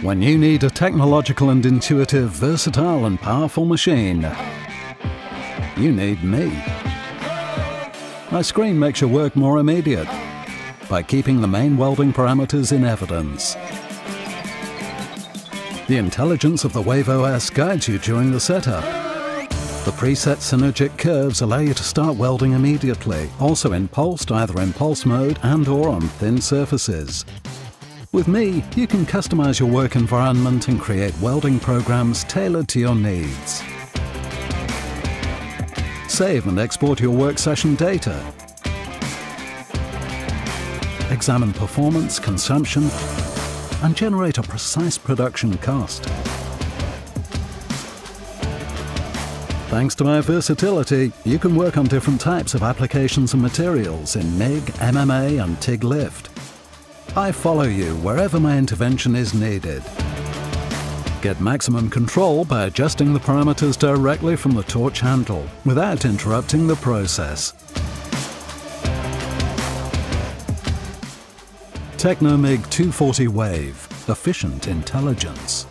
When you need a technological and intuitive, versatile and powerful machine, you need me. My screen makes your work more immediate by keeping the main welding parameters in evidence. The intelligence of the Wave OS guides you during the setup. The preset synergic curves allow you to start welding immediately, also in pulsed, either in pulse mode and/or on thin surfaces. With me, you can customize your work environment and create welding programs tailored to your needs. Save and export your work session data. Examine performance, consumption, and generate a precise production cost. Thanks to my versatility, you can work on different types of applications and materials in MIG, MMA, and TIG lift. I follow you wherever my intervention is needed. Get maximum control by adjusting the parameters directly from the torch handle without interrupting the process. Technomig 240 Wave, efficient intelligence.